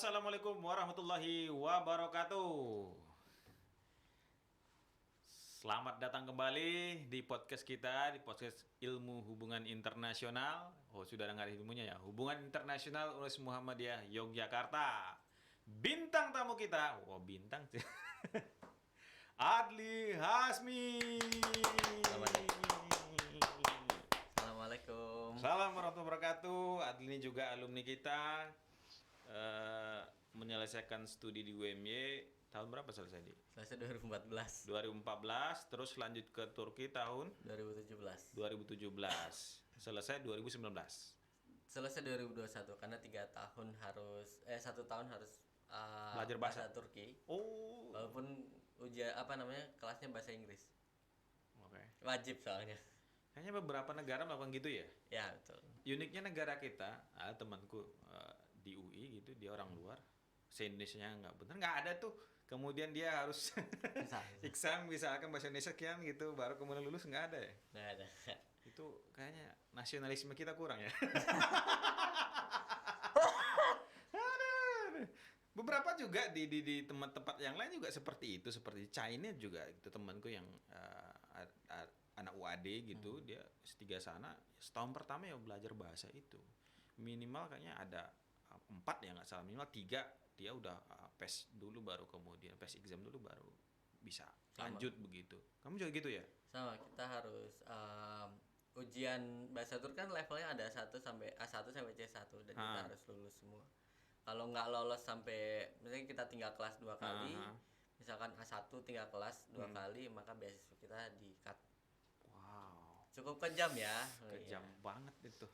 Assalamualaikum warahmatullahi wabarakatuh. Selamat datang kembali di podcast kita, di podcast Ilmu Hubungan Internasional. Oh, sudah dengar ilmunya ya. Hubungan Internasional Universitas Muhammadiyah Yogyakarta. Bintang tamu kita, bintang sih. Adli Hasmi. Assalamualaikum. Salam warahmatullahi wabarakatuh. Adli ini juga alumni kita. Menyelesaikan studi di UMY tahun berapa selesai di? Selesai 2014. 2014, terus lanjut ke Turki tahun 2017. 2017. Selesai 2019. Selesai 2021 karena 1 tahun harus Belajar bahasa Turki. Oh. Walaupun kelasnya bahasa Inggris. Oke. Wajib soalnya. Kayaknya beberapa negara melakukan gitu ya. Ya, betul. Uniknya negara kita, temanku di UI gitu, dia orang luar. Se-Indonesianya nggak bener, nggak ada tuh. Kemudian dia harus exam misalkan bahasa Indonesia sekian gitu, baru kemudian lulus, nggak ada ya? Nggak ada. Itu kayaknya nasionalisme kita kurang ya. Aduh. Beberapa juga di tempat-tempat yang lain juga seperti itu, seperti China juga itu temanku yang anak UAD gitu, dia S3 sana, setahun pertama ya belajar bahasa itu. Minimal kayaknya ada 4 ya nggak salah, minimal 3 dia udah PES dulu baru kemudian PES exam dulu baru bisa lanjut begitu. Kamu juga gitu ya? Sama, kita harus ujian bahasa Turki kan levelnya ada A1 sampai C1 dan kita harus lulus semua. Kalau nggak lolos sampai misalnya kita tinggal kelas 2 kali, misalkan A1 tinggal kelas 2 kali, maka beasiswa kita di-cut. Wow. Cukup kejam ya. Kejam banget itu.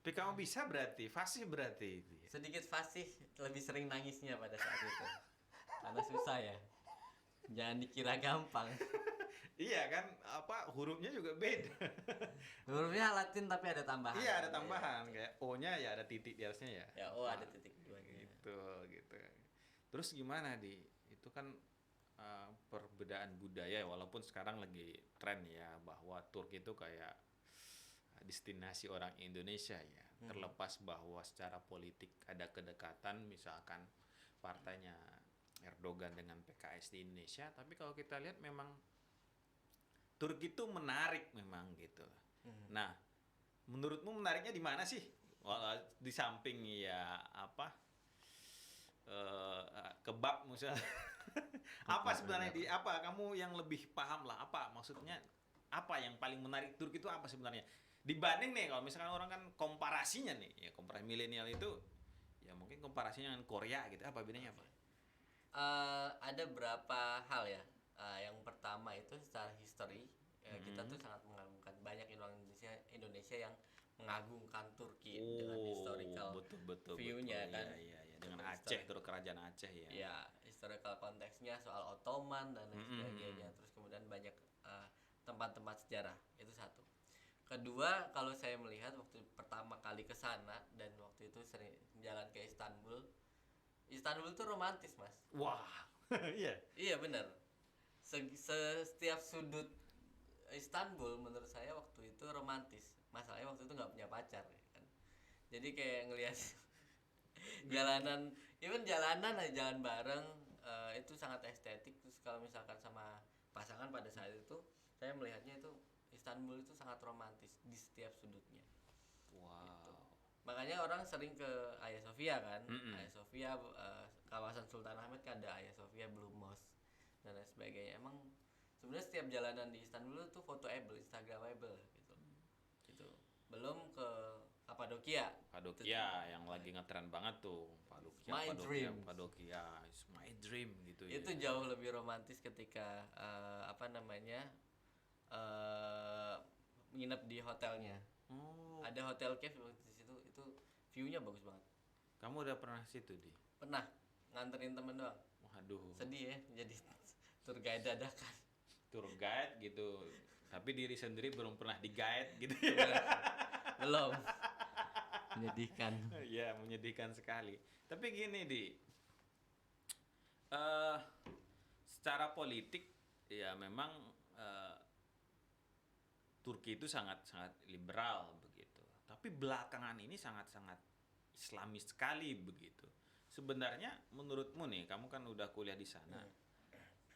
Tapi kamu bisa berarti, fasih berarti. Sedikit fasih, lebih sering nangisnya pada saat itu. Karena susah ya. Jangan dikira gampang. Iya kan, hurufnya juga beda. Hurufnya Latin tapi ada tambahan. Iya, ada tambahan. Kayak O-nya ya ada titik di atasnya ya. Ya, ada titik dua gitu. Terus gimana itu kan perbedaan budaya, walaupun sekarang lagi tren ya bahwa Turki itu kayak destinasi orang Indonesia ya. Terlepas bahwa secara politik ada kedekatan, misalkan partainya Erdogan dengan PKS di Indonesia, tapi kalau kita lihat memang Turki itu menarik memang gitu. Nah, menurutmu menariknya di mana sih? Di samping ya kebab misalnya. Apa sebenarnya kamu yang lebih paham lah, apa maksudnya, apa yang paling menarik Turki itu apa sebenarnya? Dibanding nih kalau misalkan orang kan komparasinya nih, ya komparasi milenial itu ya mungkin komparasinya dengan Korea gitu, apa bedanya apa? Ada berapa hal ya. Yang pertama itu secara history, kita tuh sangat mengagumkan, banyak orang Indonesia yang mengagungkan Turki dengan historical view-nya kan. Iya. Dengan Aceh, terus kerajaan Aceh ya. Ya, historical konteksnya soal Ottoman dan lain sebagainya. Terus kemudian banyak tempat-tempat sejarah, itu satu. Kedua, kalau saya melihat waktu pertama kali ke sana dan waktu itu sering jalan ke Istanbul. Istanbul tuh romantis, Mas. Wah, iya. Iya benar. Setiap sudut Istanbul menurut saya waktu itu romantis. Masalahnya waktu itu nggak punya pacar kan. Jadi kayak ngelihat jalanan, jalan bareng, itu sangat estetik. Terus kalau misalkan sama pasangan pada saat itu, saya melihatnya itu Istanbul itu sangat romantis di setiap sudutnya. Wow. Gitu. Makanya orang sering ke Hagia Sophia kan. Hagia Sophia, kawasan Sultan Ahmed kan ada Hagia Sophia Blue Mosque dan lain sebagainya. Emang sebenarnya setiap jalanan di Istanbul itu fotoable, instagramable gitu. Belum ke Kapadokia Yang lagi ngetren banget tuh. Kapadokia is my dream gitu ya. Itu jauh lebih romantis ketika nginep di hotelnya. Ada hotel cave di situ, itu view-nya bagus banget. Kamu udah pernah situ Pernah, nganterin temen doang. Waduh. Sedih ya, jadi tour guide dadakan. Tour guide gitu, tapi diri sendiri belum pernah di-guide gitu. Belum. Menyedihkan. Iya, menyedihkan sekali. Tapi gini, secara politik ya memang Turki itu sangat liberal begitu. Tapi belakangan ini sangat Islamis sekali begitu. sebenarnya menurutmu nih, kamu kan udah kuliah di sana.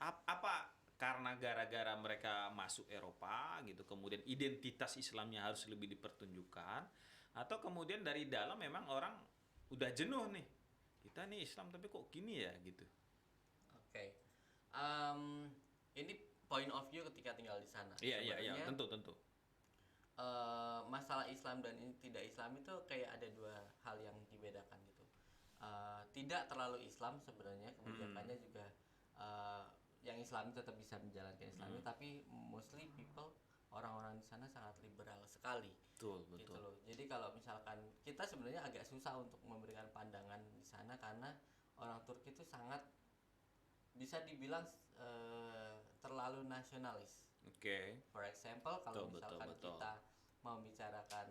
Apa karena gara-gara mereka masuk Eropa gitu, kemudian identitas Islamnya harus lebih dipertunjukkan, atau kemudian dari dalam memang orang udah jenuh nih, kita nih Islam tapi kok gini ya gitu. Oke. Em, ini point of view ketika tinggal di sana. Iya iya iya, Sebenarnya tentu tentu. masalah Islam dan tidak Islam itu kayak ada dua hal yang dibedakan gitu. Tidak terlalu Islam sebenarnya kebijakannya juga yang Islam tetap bisa menjalankan Islamnya, tapi mostly people orang-orang di sana sangat liberal sekali. Betul Gitu betul. loh. Jadi kalau misalkan kita sebenarnya agak susah untuk memberikan pandangan di sana karena orang Turki itu sangat bisa dibilang terlalu nasionalis. Oke. For example, kalau Betul, betul, misalkan betul. kita mau bicarakan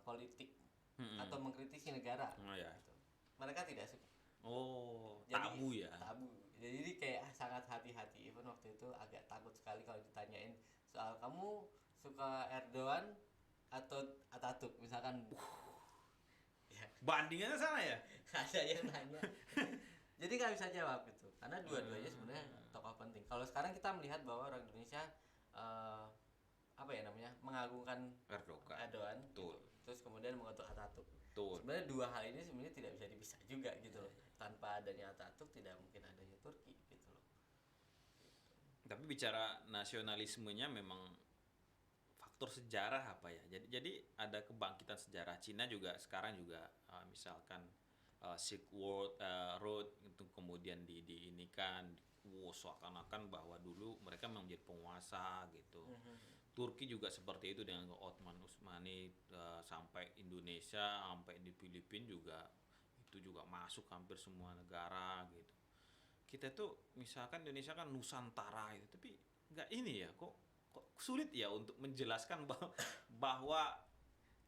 politik Mm-mm. atau mengkritisi negara, Oh ya. gitu, mereka tidak suka. Oh, Jadi, tabu ya. Tabu. Jadi kayak sangat hati-hati. Even waktu itu agak takut sekali kalau ditanyain soal kamu suka Erdogan atau Atatürk misalkan. Ya, Bandingannya sana ya? ada yang nanya. Jadi nggak bisa jawab gitu. Karena dua-duanya sebenarnya tokoh penting. Kalau sekarang kita melihat bahwa orang Indonesia apa ya namanya mengagungkan Erdogan. Erdogan, Betul. terus kemudian mengutuk Atatürk. Betul. Sebenarnya dua hal ini sebenarnya tidak bisa dipisah juga gitu loh. Tanpa adanya Atatürk tidak mungkin adanya Turki gitu loh. Tapi bicara nasionalismenya memang faktor sejarah apa ya? Jadi ada kebangkitan sejarah. Cina juga sekarang juga misalkan Silk Road itu kemudian diinikan, seakan-akan bahwa dulu mereka memang menjadi penguasa gitu. Turki juga seperti itu dengan Ottoman Utsmani, sampai Indonesia, sampai di Filipina juga itu juga masuk hampir semua negara gitu. Kita tuh misalkan Indonesia kan Nusantara itu, tapi nggak ini ya, kok sulit ya untuk menjelaskan bahwa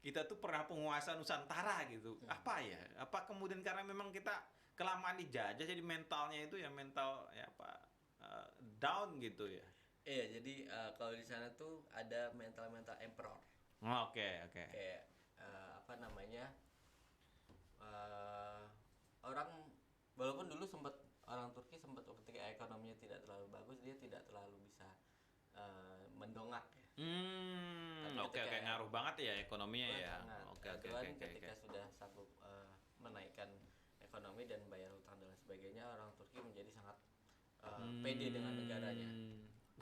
kita tuh pernah penguasa Nusantara gitu. Apa ya? Apa kemudian karena memang kita kelamaan dijajah jadi mentalnya itu ya mental ya apa, down gitu ya. Iya, jadi kalau di sana tuh ada mental-mental emperor. Oke oke. Kayak apa namanya? eh, Orang walaupun dulu sempat orang Turki sempat ketika ekonominya tidak terlalu bagus, dia tidak terlalu bisa mendongak ya. Tapi Oke oke, ketika ngaruh banget ya ekonominya Wah, ya. sangat. Oke oke Erdogan oke ketika oke. sudah sanggup menaikkan ekonomi dan bayar hutang dan sebagainya, orang Turki menjadi sangat pede dengan negaranya.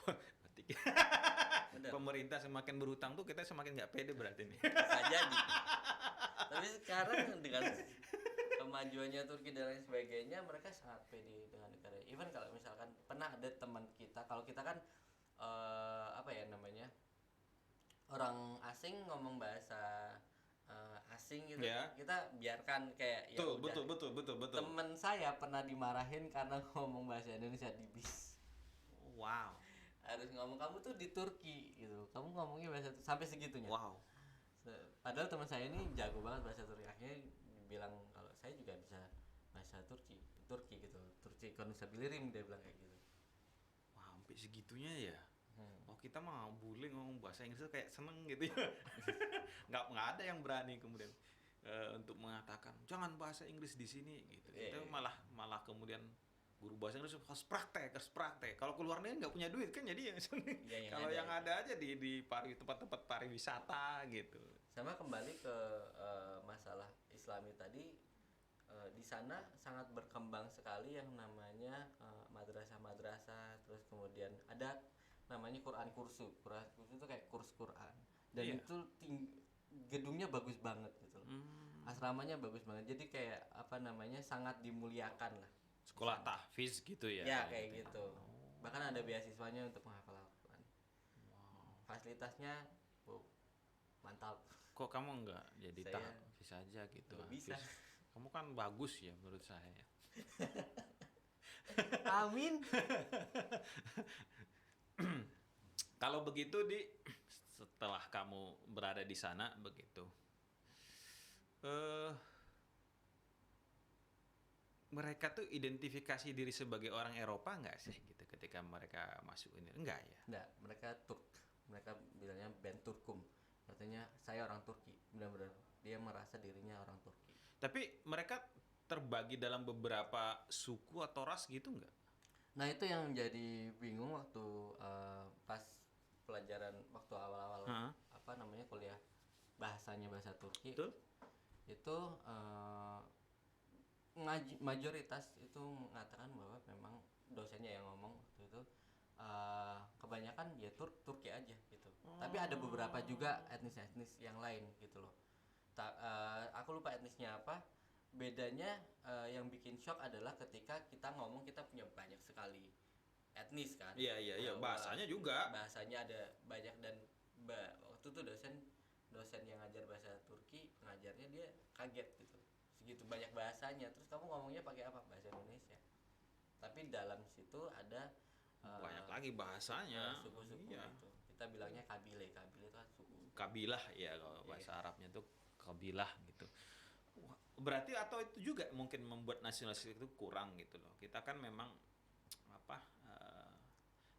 Berarti Benar. pemerintah semakin berhutang tuh kita semakin nggak pede berarti nih. Bisa jadi. Tapi sekarang dengan kemajuannya Turki dan lain sebagainya, mereka sangat pede dengan negara. Even kalau misalkan pernah ada teman kita, kalau kita kan apa ya namanya, orang asing ngomong bahasa asing gitu, Ya. kita biarkan kayak ya udah. Betul. Temen saya pernah dimarahin karena ngomong bahasa Indonesia di bis. Wow. Harus ngomong kamu tuh di Turki gitu, kamu ngomongnya bahasa sampai segitunya. Wow. Padahal teman saya ini jago banget bahasa Turki. Akhirnya bilang kalau saya juga bisa bahasa Turki gitu. Turki konusabilirim dia bilang kayak gitu. Wah, sampai segitunya ya. Oh, kita mah boleh ngomong bahasa Inggris tuh kayak seneng gitu ya. nggak ada yang berani kemudian untuk mengatakan jangan bahasa Inggris di sini gitu. Kita malah kemudian guru bahasa Inggris harus praktek. Kalau keluar negeri nggak punya duit kan jadi kalau yang ada aja di tempat-tempat pariwisata gitu. Sama kembali ke masalah Islami tadi, di sana sangat berkembang sekali yang namanya madrasah-madrasah, terus kemudian ada namanya Quran kursu itu kayak kurs Quran dan Iya. itu gedungnya bagus banget gitu loh. Asramanya bagus banget, jadi kayak apa namanya sangat dimuliakan lah. Sekolah tahfiz gitu ya. Ya kayak gitu. Bahkan ada beasiswanya untuk menghafal Al-Quran. Fasilitasnya mantap. Kok kamu nggak jadi Saya tahfiz aja gitu? nggak bisa. Hafiz. Kamu kan bagus ya menurut saya. Amin. Kalau begitu setelah kamu berada di sana begitu, mereka tuh identifikasi diri sebagai orang Eropa nggak sih gitu ketika mereka masuk ini? Enggak ya? Enggak, mereka Turk. Mereka bilangnya Ben Turkum. Artinya saya orang Turki. Benar-benar dia merasa dirinya orang Turki. Tapi mereka terbagi dalam beberapa suku atau ras gitu nggak? Nah itu yang jadi bingung waktu pas pelajaran waktu awal-awal Hah? apa namanya kuliah bahasa Turki Betul? itu mayoritas itu mengatakan bahwa memang dosennya yang ngomong waktu itu kebanyakan ya Turki aja gitu. Tapi ada beberapa juga etnis-etnis yang lain gitu loh. Aku lupa etnisnya apa. Bedanya yang bikin shock adalah ketika kita ngomong kita punya banyak sekali etnis kan. Iya, Bahwa bahasanya juga. bahasanya ada banyak dan waktu itu dosen yang ngajar bahasa Turki ngajarnya dia kaget gitu segitu banyak bahasanya terus kamu ngomongnya pakai apa bahasa Indonesia tapi dalam situ ada Banyak lagi bahasanya. suku-suku Iya. itu kita bilangnya kabile itu kan suku Kabilah ya kalau Iya. bahasa Arabnya tuh kabilah gitu. Wah, berarti atau itu juga mungkin membuat nasionalis itu kurang gitu loh. Kita kan memang apa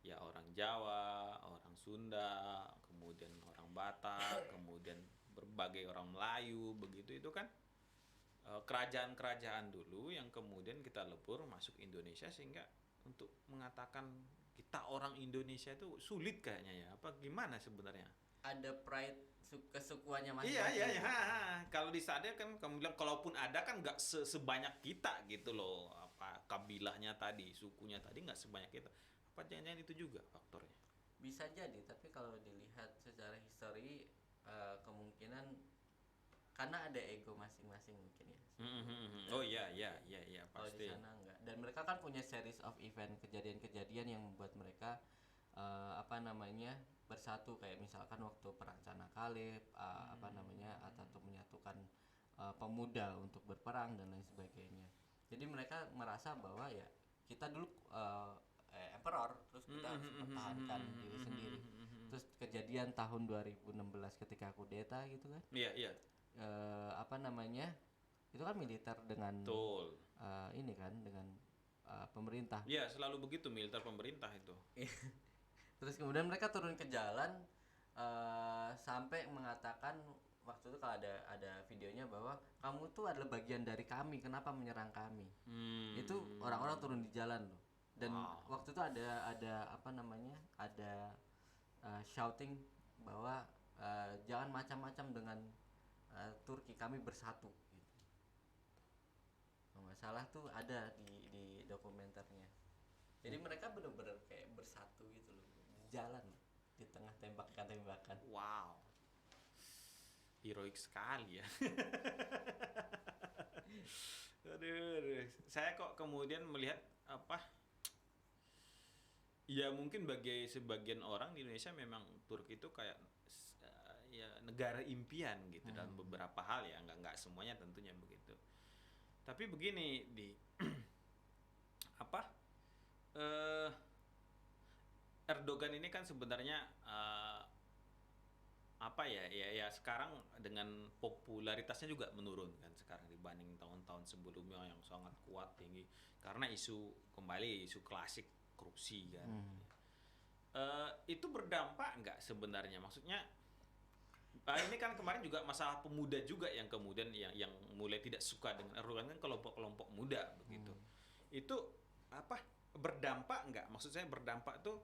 ya orang Jawa, orang Sunda, kemudian orang Batak, kemudian berbagai orang Melayu begitu itu kan kerajaan-kerajaan dulu yang kemudian kita lebur masuk Indonesia sehingga untuk mengatakan kita orang Indonesia itu sulit kayaknya ya. Apa gimana sebenarnya? ada pride kesukuannya Iya masing-masing iya iya. gitu. Kalau di sana kan kamu bilang kalaupun ada kan nggak sebanyak kita gitu loh. Apa kabilahnya tadi, sukunya tadi nggak sebanyak kita. Apa jangan-jangan itu juga faktornya? Bisa jadi tapi kalau dilihat secara histori kemungkinan karena ada ego masing-masing mungkin ya. Oh iya Kalau di pasti. sana enggak. Dan mereka kan punya series of event kejadian-kejadian yang membuat mereka apa namanya bersatu kayak misalkan waktu perang Çanakkale apa namanya atau menyatukan pemuda untuk berperang dan lain sebagainya. Jadi mereka merasa bahwa ya kita dulu emperor terus kita harus mempertahankan diri sendiri. Terus kejadian tahun 2016 ketika kudeta gitu kan. Iya. Apa namanya? Itu kan militer dengan Betul. ini kan dengan pemerintah. Iya, selalu begitu militer pemerintah itu. Terus kemudian mereka turun ke jalan sampai mengatakan waktu itu kalau ada videonya bahwa kamu tuh adalah bagian dari kami, kenapa menyerang kami? Itu orang-orang turun di jalan loh. Dan waktu itu ada apa namanya? Ada shouting bahwa jangan macam-macam dengan Turki, kami bersatu gitu. Kalau nggak salah tuh ada di dokumenternya. Jadi mereka benar-benar kayak bersatu gitu loh di jalan di tengah tembakan-tembakan. Wow. Heroik sekali ya. Aduh. Saya kok kemudian melihat apa? Ya mungkin bagi sebagian orang di Indonesia memang Turki itu kayak ya negara impian gitu dalam beberapa hal ya, nggak semuanya tentunya begitu. Tapi begini di apa? Erdogan ini kan sebenarnya apa ya sekarang dengan popularitasnya juga menurun kan sekarang dibanding tahun-tahun sebelumnya yang sangat kuat tinggi karena isu klasik korupsi kan. Itu berdampak nggak sebenarnya? Maksudnya ini kan kemarin juga masalah pemuda juga yang kemudian yang mulai tidak suka dengan Erdogan kan kelompok-kelompok muda begitu. Itu apa berdampak nggak? Maksud saya berdampak tuh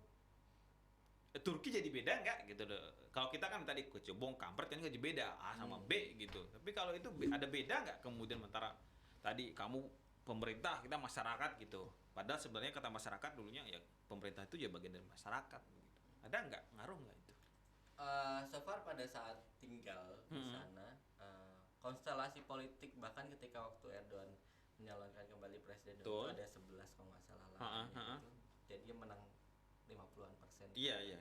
Turki jadi beda nggak gitu loh. Kalau kita kan tadi kecebong kampret kan jadi beda A sama B gitu. Tapi kalau itu ada beda nggak kemudian antara tadi kamu pemerintah kita masyarakat gitu. Padahal sebenarnya kata masyarakat dulunya ya pemerintah itu ya bagian dari masyarakat gitu. Ada nggak ngaruh nggak itu? So far pada saat tinggal di sana konstelasi politik bahkan ketika waktu Erdogan menyalonkan kembali presiden itu ada 11 kalau nggak salah lah gitu. Jadi dia menang 50-an%. Iya.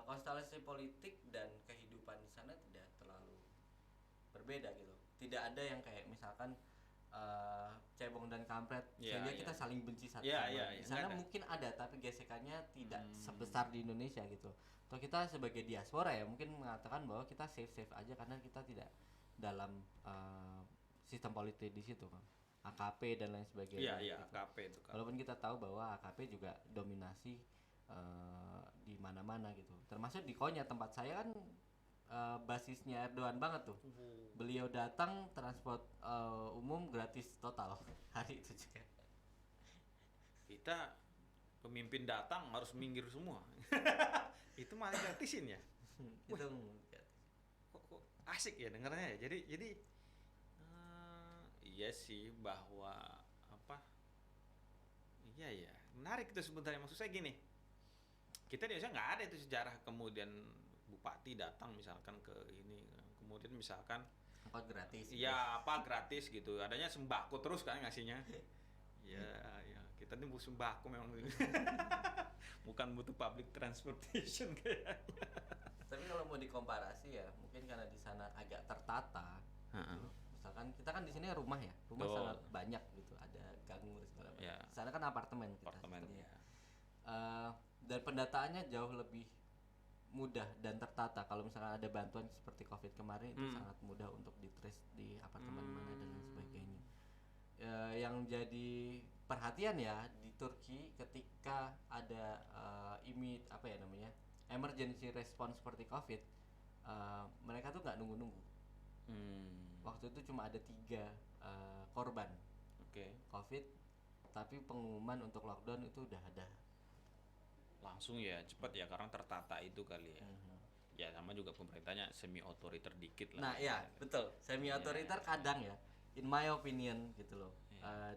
Konstelasi politik dan kehidupan di sana tidak terlalu berbeda gitu. Tidak ada yang kayak misalkan cebong dan kampret sehingga kita saling benci satu sama lain. Di sana mungkin ada tapi gesekannya tidak sebesar di Indonesia gitu. Atau kita sebagai diaspora ya mungkin mengatakan bahwa kita safe aja karena kita tidak dalam sistem politik di situ kan. AKP dan lain sebagainya. Iya, gitu. AKP itu kan. Walaupun kita tahu bahwa AKP juga dominasi di mana-mana gitu. Termasuk di Konya tempat saya kan basisnya Erdogan banget tuh. Beliau datang transport umum gratis total hari itu juga. Kita pemimpin datang harus minggir semua. Itu malah gratisin ya. Itu Kok asik ya dengarnya ya. Jadi iya sih bahwa apa? Iya ya, menarik itu sebenarnya. Maksud saya gini, kita di Indonesia nggak ada itu sejarah kemudian bupati datang misalkan ke ini, kemudian misalkan angkot gratis. ya apa gratis gitu, adanya sembako terus kan ngasihnya. Ya, ya kita nih butuh sembako memang. Bukan butuh public transportation kayaknya. Tapi kalau mau dikomparasi ya, mungkin karena di sana agak tertata. Misalkan kita kan di sini rumah ya, rumah Betul. sangat banyak gitu, ada gang segala macam. Ya. Di sana kan apartemen kita. Apartemen sistemnya. ya. Dan pendataannya jauh lebih mudah dan tertata. Kalau misalkan ada bantuan seperti COVID kemarin itu sangat mudah untuk di-trace di apartemen mana dan lain sebagainya. Yang jadi perhatian ya di Turki ketika ada apa ya namanya, emergency response seperti COVID, mereka tuh nggak nunggu-nunggu. Waktu itu cuma ada 3 korban Oke. COVID, tapi pengumuman untuk lockdown itu udah ada. Langsung ya cepat ya karena tertata itu kali ya. Ya sama juga pemerintahnya semi otoriter dikit lah. Nah ya betul, semi otoriter kadang ya, in my opinion gitu loh.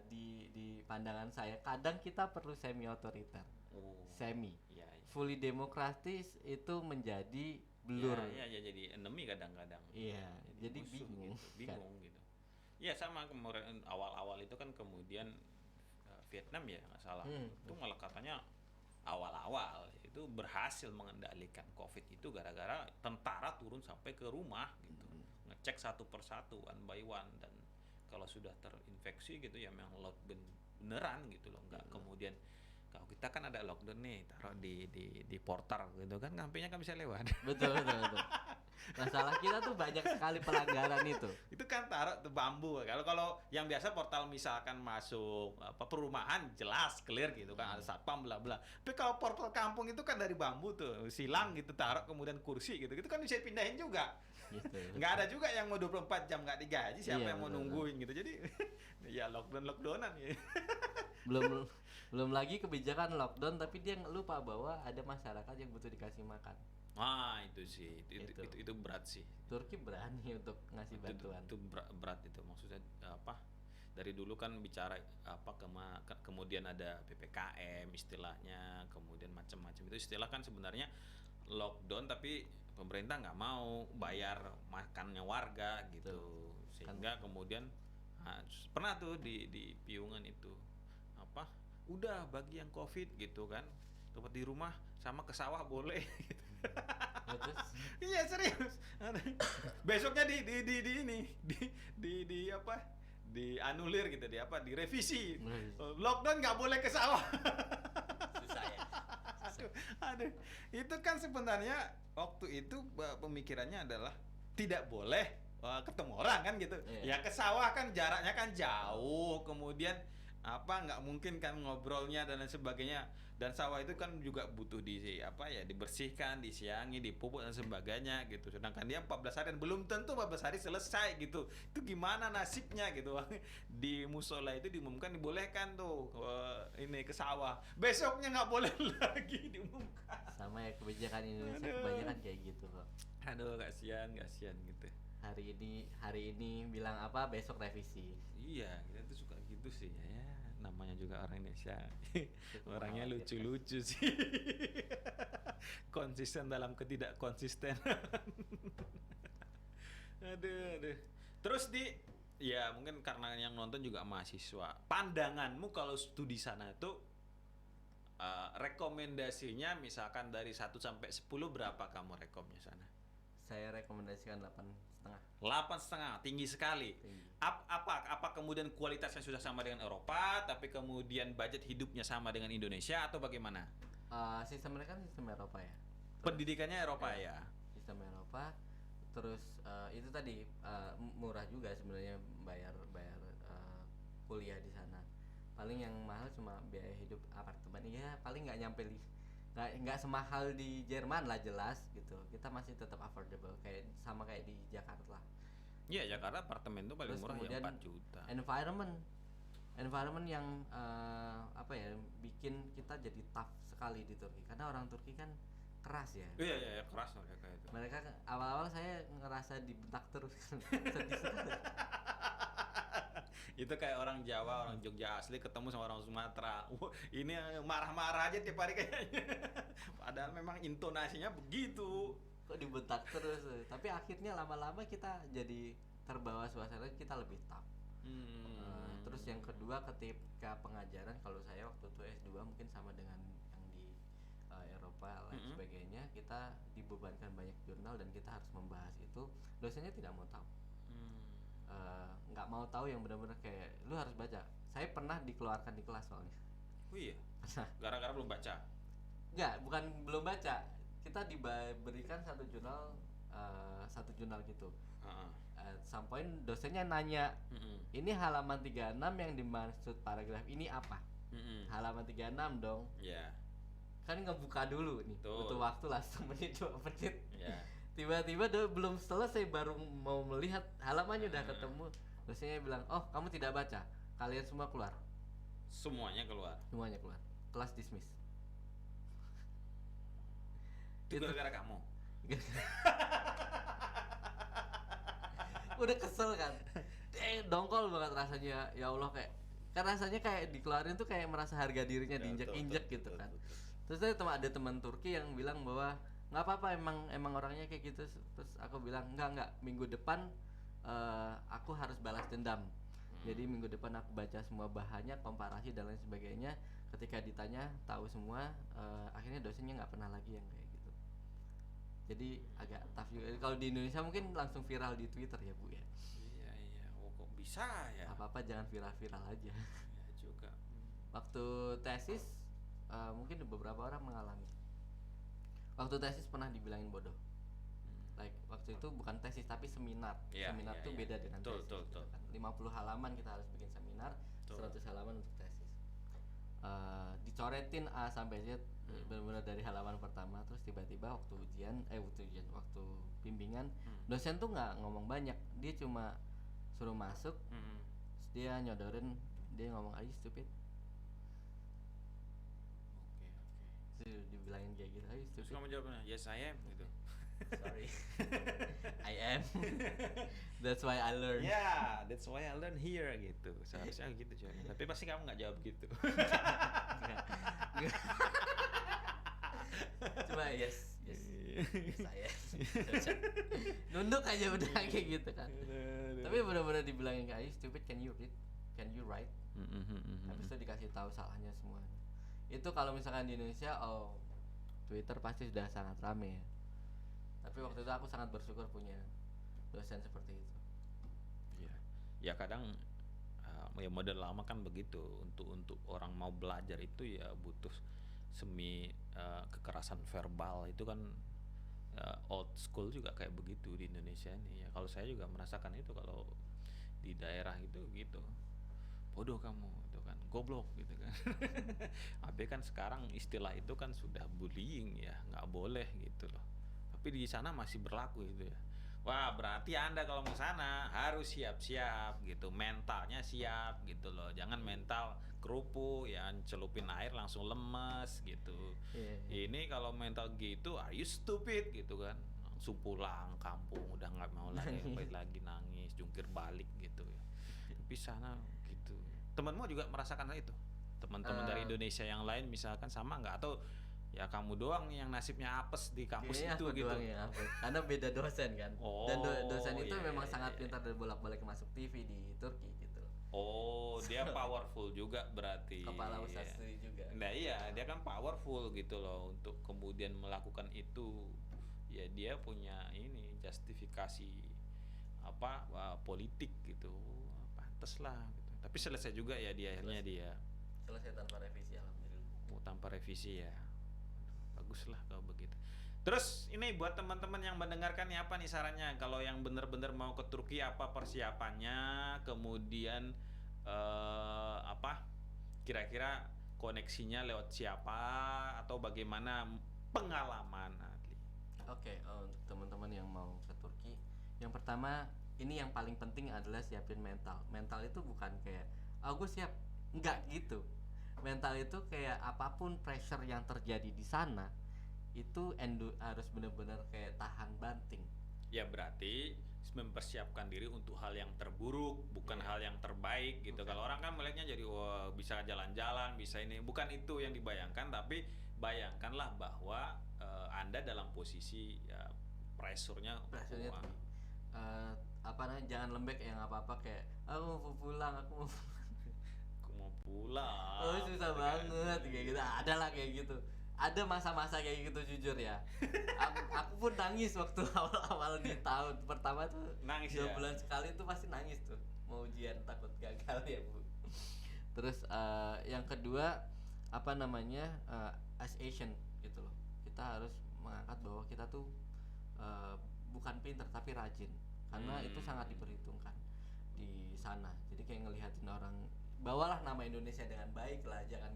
Di pandangan saya kadang kita perlu semi otoriter. Semi. Iya, iya. Fully demokratis itu menjadi blur. Iya, jadi enemy kadang-kadang. Iya, jadi musuh bingung. gitu, bingung gitu. Ya sama kemarin awal-awal itu kan kemudian Vietnam ya nggak salah. Itu malah katanya awal-awal itu berhasil mengendalikan COVID itu gara-gara tentara turun sampai ke rumah gitu, ngecek satu persatu one by one, dan kalau sudah terinfeksi gitu ya memang lockdown beneran gitu loh, nggak kemudian kalau kita kan ada lockdown nih taruh di portal gitu kan, ngampenya kan bisa lewat. Betul. Masalah kita tuh banyak sekali pelanggaran itu. Itu kan taruh tuh bambu. Kalau yang biasa portal misalkan masuk apa perumahan jelas clear gitu kan, ada satpam bla bla. Tapi kalau portal kampung itu kan dari bambu tuh, silang gitu taruh, kemudian kursi gitu. Itu kan bisa pindahin juga. Gitu. Nggak ada juga yang mau 24 jam nggak digaji, siapa Iya, yang mau betul. nungguin gitu. Jadi ya lockdownan ya. belum lagi kebijakan lockdown tapi dia lupa bahwa ada masyarakat yang butuh dikasih makan. Wah itu sih, itu berat sih. Turki berani untuk ngasih bantuan. Itu berat itu, maksudnya apa? Dari dulu kan bicara apa kemudian ada PPKM istilahnya, kemudian macam-macam itu istilah kan sebenarnya lockdown tapi pemerintah nggak mau bayar makannya warga gitu. Sehingga kemudian pernah tuh di Piungan itu apa? Udah bagi yang COVID gitu kan, tempat di rumah sama ke sawah boleh gitu. Terus Iya serius. Besoknya di apa? Dianulir gitu, direvisi. Lockdown nggak boleh ke sawah. susah ya. Aduh, itu kan sebenarnya waktu itu pemikirannya adalah tidak boleh ketemu orang kan gitu. Ya ke sawah kan jaraknya kan jauh, kemudian apa nggak mungkin kan ngobrolnya dan lain sebagainya, dan sawah itu kan juga butuh dibersihkan, disiangi, dipupuk dan sebagainya gitu, sedangkan dia 14 hari dan belum tentu 14 hari selesai gitu. Itu gimana nasibnya gitu. Di musola itu diumumkan dibolehkan tuh ini ke sawah, besoknya nggak boleh lagi diumumkan. Sama ya kebijakan Indonesia kebanyakan kayak gitu kok. Aduh kasihan gitu. Hari ini bilang apa, besok revisi. Iya, kita tuh suka gitu sih ya. Namanya juga orang Indonesia. Orangnya lucu-lucu sih. Konsisten dalam ketidak konsisten. aduh. Terus ya mungkin karena yang nonton juga mahasiswa. Pandanganmu kalau studi sana itu rekomendasinya misalkan dari 1 sampai 10 berapa kamu rekomnya sana? Saya rekomendasikan 8,5. 8,5, tinggi sekali. Apa kemudian kualitasnya sudah sama dengan Eropa, tapi kemudian budget hidupnya sama dengan Indonesia atau bagaimana? Sistem mereka kan sistem Eropa ya. Pendidikannya Eropa ya. Sistem Eropa. Terus itu tadi murah juga sebenarnya bayar kuliah di sana. Paling yang mahal cuma biaya hidup apartemen. Iya, paling nggak nyampe nggak semahal di Jerman lah jelas gitu, kita masih tetap affordable kayak sama kayak di Jakarta. Iya, Jakarta apartemen tuh paling Terus murah ya kemudian 4 juta. environment yang apa ya, bikin kita jadi tough sekali di Turki karena orang Turki kan keras ya. Iya, keras mereka itu. Mereka awal-awal saya ngerasa dibentak terus sedih sekali. Itu kayak orang Jawa, orang Jogja asli ketemu sama orang Sumatera. Wah, ini marah-marah aja tiap hari kayaknya. Padahal memang intonasinya begitu. Kok dibentak terus, tapi akhirnya lama-lama kita jadi terbawa suasana, kita lebih tough. Terus yang kedua ketika pengajaran, kalau saya waktu itu S2 mungkin sama dengan yang di Eropa lain sebagainya, kita dibebankan banyak jurnal dan kita harus membahas itu, dosennya tidak mau tahu. Nggak mau tahu yang benar-benar kayak lu harus baca. Saya pernah dikeluarkan di kelas soalnya. Oh iya. Gara-gara belum baca. Enggak, bukan belum baca. Kita diberikan satu jurnal gitu. Some point dosennya nanya, ini halaman 36 yang dimaksud paragraf ini apa? Halaman 36 dong. Iya. Kan ngebuka dulu nih. Butuh waktu lah 1 menit 2 menit. Iya. Tiba-tiba belum selesai baru mau melihat halamannya udah ketemu. Dosennya bilang, "Oh, kamu tidak baca. Kalian semua keluar." Semuanya keluar. Semuanya keluar. Kelas dismiss. Itu gara-gara kamu. Udah kesel kan. Dongkol banget rasanya. Ya Allah, kayak kan rasanya kayak dikeluarin tuh kayak merasa harga dirinya diinjek-injek gitu kan. Terus ada teman Turki yang bilang bahwa nggak apa-apa, emang orangnya kayak gitu. Terus aku bilang enggak, minggu depan aku harus balas dendam. Jadi minggu depan aku baca semua bahannya, komparasi dan lain sebagainya. Ketika ditanya tahu semua, akhirnya dosennya nggak pernah lagi yang kayak gitu. Jadi agak tough juga. Kalau di Indonesia mungkin langsung viral di Twitter ya Bu ya. Iya. Oh, kok bisa ya? Apa-apa jangan viral-viral aja. Ya juga. Waktu tesis mungkin beberapa orang mengalami. Waktu tesis pernah dibilangin bodoh. Like waktu itu bukan tesis tapi seminar. Seminar tuh beda dengan tesis. Betul. 50 halaman kita harus bikin seminar, 100 halaman untuk tesis. Dicoretin A sampai Z benar-benar dari halaman pertama. Terus tiba-tiba waktu bimbingan, dosen tuh nggak ngomong banyak, dia cuma suruh masuk, terus dia nyodorin, dia ngomong are you stupid? Oke. Dibilangin kayak gitu, are you stupid? Terus kamu jawabnya yes I am gitu. Sorry, I am. That's why I learn. Yeah, that's why I learn here gitu. Seharusnya gitu jawabnya. Tapi pasti kamu nggak jawab gitu. Cuma yes saya. Nunduk aja udah kayak gitu kan. Tapi benar-benar dibilangin kayak stupid, can you read? Can you write? Habis itu dikasih tahu salahnya semuanya. Itu kalau misalkan di Indonesia, Twitter pasti sudah sangat rame ya. Tapi waktu itu aku sangat bersyukur punya dosen seperti itu. Iya. Ya kadang ya model lama kan begitu, untuk orang mau belajar itu ya butuh semi kekerasan verbal itu kan, old school juga kayak begitu di Indonesia nih ya. Kalau saya juga merasakan itu kalau di daerah gitu bodoh kamu itu kan, goblok gitu kan. Tapi kan sekarang istilah itu kan sudah bullying ya, nggak boleh gitu loh. Tapi di sana masih berlaku itu ya. Wah, berarti Anda kalau mau sana harus siap-siap gitu, mentalnya siap gitu loh. Jangan mental kerupuk ya, celupin air langsung lemes gitu. Ini kalau mental gitu, are you stupid gitu kan. Langsung pulang kampung, udah nggak mau lagi, balik lagi nangis, jungkir balik gitu ya. Tapi sana gitu. Temanmu juga merasakan hal itu? Teman-teman dari Indonesia yang lain misalkan sama nggak, atau ya kamu doang nih yang nasibnya apes di kampus itu gitu? Karena beda dosen kan. Dan dosen itu memang sangat iya. pintar dan bolak-balik masuk TV di Turki gitu. Oh, dia powerful juga berarti. Kepala usaha studi juga. Nah iya, dia kan powerful gitu loh untuk kemudian melakukan itu. Ya dia punya ini justifikasi politik gitu. Pantes lah gitu. Tapi selesai juga ya dia akhirnya dia. Selesai tanpa revisi alhamdulillah. Oh, tanpa revisi ya. Bagus lah kalau begitu. Terus ini buat teman-teman yang mendengarkan nih, apa nih sarannya kalau yang benar-benar mau ke Turki, apa persiapannya, kemudian kira-kira koneksinya lewat siapa atau bagaimana pengalaman Adli? Oke, untuk teman-teman yang mau ke Turki, yang pertama ini yang paling penting adalah siapin mental. Mental itu bukan kayak, gue siap, enggak gitu. Mental itu kayak apapun pressure yang terjadi di sana itu harus benar-benar kayak tahan banting. Ya berarti mempersiapkan diri untuk hal yang terburuk, bukan hal yang terbaik gitu. Bukan. Kalau orang kan melihatnya jadi wah bisa jalan-jalan, bisa ini, bukan itu yang dibayangkan, tapi bayangkanlah bahwa Anda dalam posisi ya pressure-nya Pressure-nya wah, tinggi. Apa namanya, jangan lembek yang apa-apa kayak aku mau pulang, aku mau aku mau pulang. oh susah gitu kan. banget kayak gitu. Ada lah kayak gitu, ada masa-masa kayak gitu jujur ya. aku pun nangis waktu awal-awal di tahun pertama tuh. Nangis 2 ya? bulan sekali tuh pasti nangis tuh mau ujian, takut gagal ya bu. Terus yang kedua apa namanya, as Asian gitu loh, kita harus mengangkat bahwa kita tuh bukan pinter tapi rajin, karena itu sangat diperhitungkan di sana. Jadi kayak ngelihatin orang, bawalah nama Indonesia dengan baik lah, jangan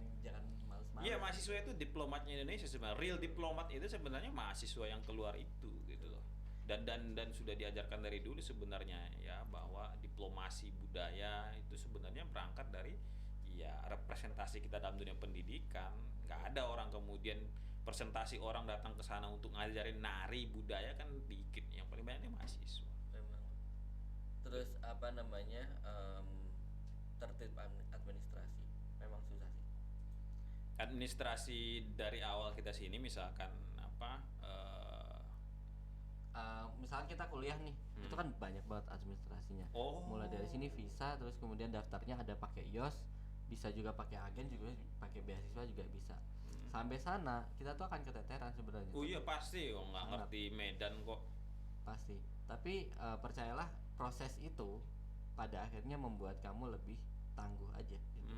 males-males. Iya, mahasiswa itu diplomatnya Indonesia sebenarnya. Real diplomat itu sebenarnya mahasiswa yang keluar itu gitu loh. Dan sudah diajarkan dari dulu sebenarnya ya bahwa diplomasi budaya itu sebenarnya berangkat dari ya representasi kita dalam dunia pendidikan. Nggak ada orang kemudian presentasi orang datang ke sana untuk ngajarin nari budaya kan dikit. Yang paling banyak ini mahasiswa. Memang. Terus apa namanya, tertib administrasi memang susah sih. Administrasi dari awal kita sini misalkan apa Misalkan kita kuliah nih, itu kan banyak banget administrasinya. Oh. Mulai dari sini visa, terus kemudian daftarnya ada pakai YOS, bisa juga pakai agen, juga pakai beasiswa juga bisa. Sampai sana kita tuh akan keteteran sebenarnya. Oh iya pasti, nggak Sangat. ngerti Medan kok. Pasti. Tapi percayalah, proses itu pada akhirnya membuat kamu lebih tangguh aja gitu.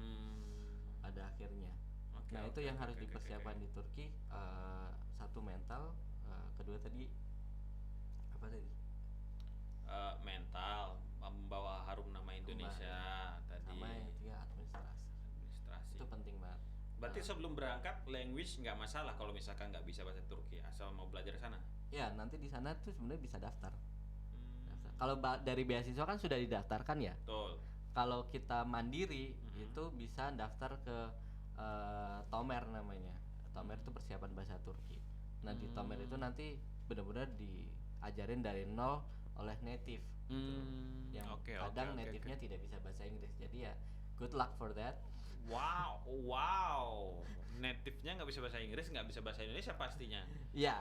Pada akhirnya. Oke, Nah, itu oke, yang oke, harus oke, dipersiapkan oke. di Turki. Satu mental, kedua tadi apa tadi? Mental, membawa harum nama Indonesia tadi. Sama yang ketiga administrasi. Administrasi. Itu penting banget. Berarti sebelum berangkat language nggak masalah kalau misalkan nggak bisa bahasa Turki asal mau belajar sana. Ya, nanti di sana tuh sebenarnya bisa daftar. Kalau dari beasiswa kan sudah didaftarkan ya. Betul. Kalau kita mandiri itu bisa daftar ke Tomer namanya. Tomer itu persiapan bahasa Turki. Nah, di Tomer itu nanti benar-benar diajarin dari nol oleh native. Yang Oke, kadang oke, native-nya oke. tidak bisa bahasa Inggris. Jadi ya good luck for that. Wow. Native-nya nggak bisa bahasa Inggris, nggak bisa bahasa Indonesia pastinya. Ya.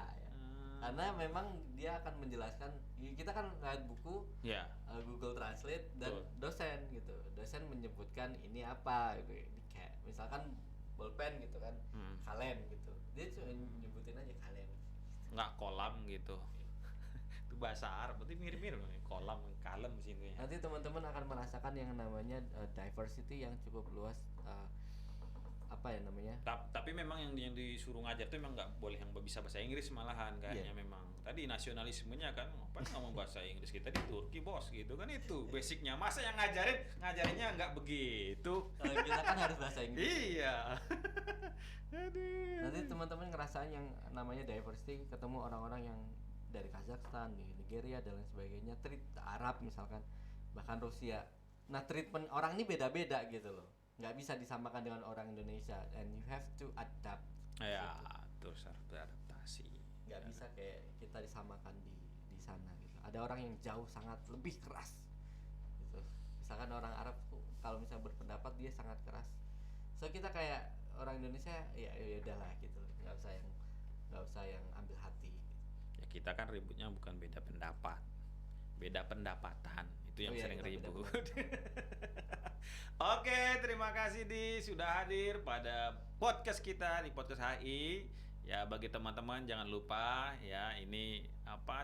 Karena memang dia akan menjelaskan, kita kan lihat buku, Ya. Google Translate dan Betul. dosen gitu. Dosen menyebutkan ini apa gitu. Kayak misalkan bolpen gitu kan, kalem gitu. Dia cuma nyebutin aja kalem. Nggak kolam gitu. Itu bahasa Arab, berarti mirip-mirip kolam, kalem sini. Nanti teman-teman akan merasakan yang namanya diversity yang cukup luas. Apa ya namanya? Tapi memang yang disuruh ngajar tuh memang nggak boleh yang bisa bahasa Inggris malahan kayaknya. Memang tadi nasionalismenya kan ngapain ngomong bahasa Inggris, kita di Turki bos gitu kan, itu basicnya. Masa yang ngajarinnya nggak begitu. Kalau kita kan harus bahasa Inggris. Iya. Aduh. Nanti teman-teman ngerasain yang namanya diversity, ketemu orang-orang yang dari Kazakhstan, di Nigeria dan lain sebagainya, treat Arab misalkan, bahkan Rusia. Nah, treatment orang ini beda-beda gitu loh. Nggak bisa disamakan dengan orang Indonesia, and you have to adapt. Ya, terus harus beradaptasi. Nggak bisa kayak kita disamakan di sana gitu. Ada orang yang jauh sangat lebih keras gitu. Misalkan orang Arab kalau misalnya berpendapat dia sangat keras. So kita kayak orang Indonesia ya udahlah gitu. Nggak usah yang ambil hati gitu. Ya kita kan ributnya bukan beda pendapat, beda pendapatan. Itu yang sering ribut. Oke, terima kasih sudah hadir pada podcast kita di podcast HI. Ya, bagi teman-teman jangan lupa ya, ini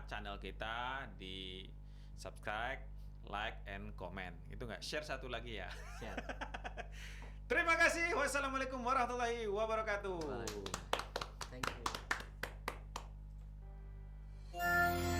channel kita di subscribe, like, and comment. Itu nggak share satu lagi ya. Share. Terima kasih. Wassalamualaikum warahmatullahi wabarakatuh. Thank you.